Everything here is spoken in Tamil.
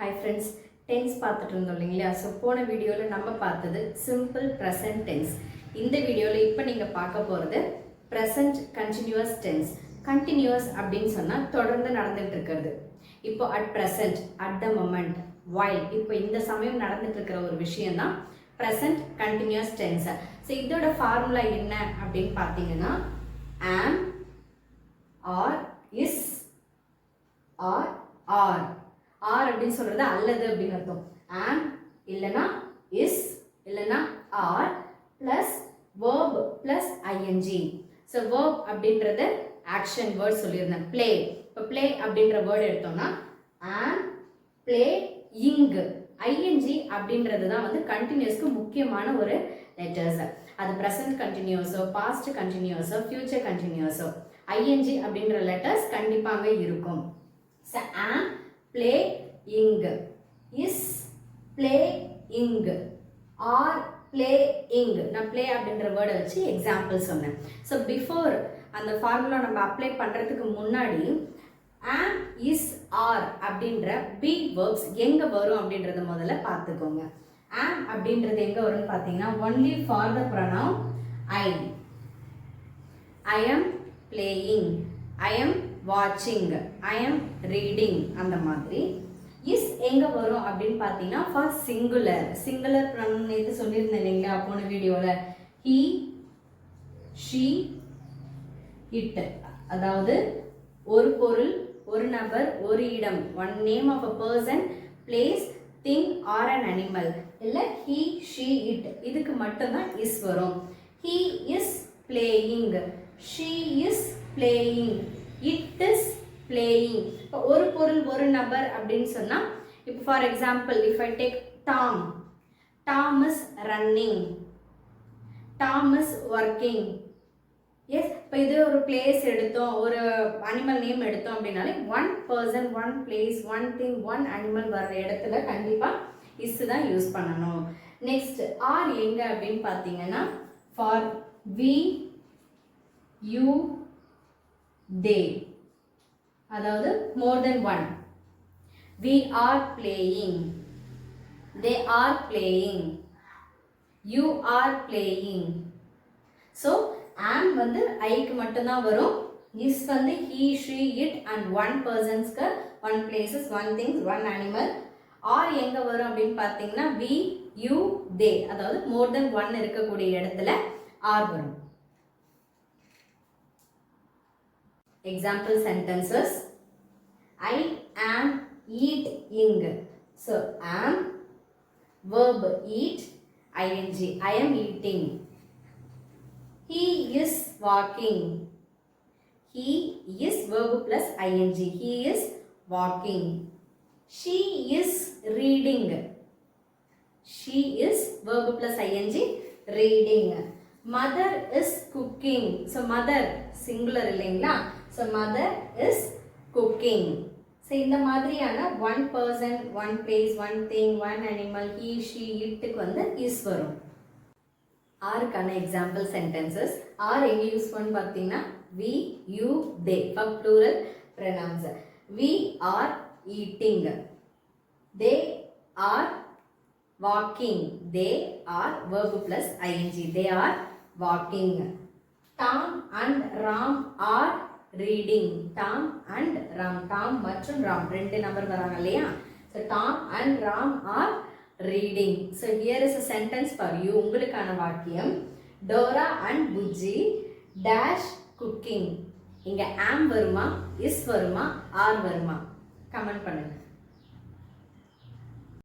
Hi friends, tense பார்த்துட்டு இருந்தோம் இல்லைங்களா? ஸோ போன வீடியோவில் நம்ம பார்த்தது சிம்பிள் ப்ரெசன்ட் டென்ஸ். இந்த வீடியோவில் இப்போ நீங்கள் பார்க்க போகிறது ப்ரெசன்ட் கண்டினியூஸ் டென்ஸ். கண்டினியூஸ் அப்படின்னு சொன்னால் தொடர்ந்து நடந்துகிட்டு இருக்கிறது. இப்போ at present, at the moment, while, இப்போ இந்த சமயம் நடந்துட்டு இருக்கிற ஒரு விஷயம் தான் ப்ரெசன்ட் கண்டினியூஸ் டென்ஸ். ஸோ இதோட ஃபார்முலா என்ன அப்படின்னு பார்த்தீங்கன்னா am, or, is, or, are. Are அப்படின்னு சொல்றது அல்லது அப்படின்னு அர்த்தம். am இல்லைன்னா is இல்லைன்னா are plus verb plus ing. So verb அப்படின்றது ஆக்ஷன் வேர்ட் சொல்லியிருந்தேன். play. இப்போ play அப்படின்ற வேர்டு எடுத்தோம்னா am, playing. ing அப்படின்றது தான் வந்து கண்டினியூஸ்க்கு முக்கியமான ஒரு லெட்டர்ஸ். அது ப்ரெசன்ட் கண்டினியூஸோ பாஸ்ட் கண்டினியூஸோ ஃபியூச்சர் கண்டினியூஸோ ing அப்படின்ற லெட்டர்ஸ் கண்டிப்பாக இருக்கும். So am, playing, is playing, are playing. நான் play அப்படின்ற வேர்டை வச்சு எக்ஸாம்பிள் சொன்னேன். ஸோ பிஃபோர் அந்த ஃபார்முலா நம்ம அப்ளை பண்ணுறதுக்கு முன்னாடி am, is, are அப்படின்ற be verbs எங்கே வரும் அப்படின்றத முதல்ல பார்த்துக்கோங்க. am அப்படின்றது எங்கே வரும்னு பார்த்தீங்கன்னா only for the pronoun I. I am playing, I am watching, I am reading. அந்த மாதிரி is எங்க வரும் அப்படின்னு பார்த்தீங்கன்னா for singular. singular pronoun நேத்து சொல்லியிருந்தேன் இல்லைங்களா போன வீடியோவில். he, she, it. அதாவது ஒரு பொருள், ஒரு நபர், ஒரு இடம். one name of a person, place, thing or an animal. இல்லை he, she, it. இதுக்கு மட்டும்தான் is வரும். he is playing, she is playing, it is playing. இப்போ ஒரு பொருள் ஒரு நபர் அப்படின்னு சொன்னால் இப்போ for example if I take Tom, Tom is running, Tom is working. Yes, இப்போ இது ஒரு பிளேஸ் எடுத்தோம், ஒரு அனிமல் நேம் எடுத்தோம் அப்படின்னாலே one person, one place, one thing, one animal வர்ற இடத்துல கண்டிப்பாக இஸ் தான் யூஸ் பண்ணணும். நெக்ஸ்ட் ஆர் எங்க அப்படின்னு பார்த்தீங்கன்னா ஃபார் வி, யூ, they. அதாவது more than one. we are playing, they are playing, you are playing. so am வந்து ஐக்கு மட்டும்தான் வரும். is வந்து he, she, it and one personsக்கு one places, one things, one animal. or எங்க வரும் அப்படின்னு பார்த்தீங்கன்னா we, you, they. அதாவது more than one இருக்கக்கூடிய இடத்துல are வரும். Example sentences. I am eating. So am, verb eat, ing. I am eating. He is walking. He is verb plus ing. He is walking. She is reading. She is verb plus ing, reading. Mother is cooking. So mother singular இல்லைங்களா? So mother is cooking. So இந்த மாதிரியான one person, one place, one thing, one animal, he, she, itக்கு வந்து is வரும். ஆருக்கான எக்ஸாம்பிள் சென்டென்சஸ். ஆர் எங்கே யூஸ் பண்ணி பார்த்தீங்கன்னா we, you, they for plural pronouns. we are eating, they are walking, they are verb plus ing, they are walking. Tom and Ram are reading. Tom and Ram, Tom மற்றும் Ram ரெண்டு நபர் வராங்க இல்லையா? So Tom and Ram are reading. So here is a sentence for you. உங்களுக்கான வாக்கியம். Dora and Bujji dash cooking. இங்க am வருமா, is வருமா, are வருமா? கமெண்ட் பண்ணுங்க.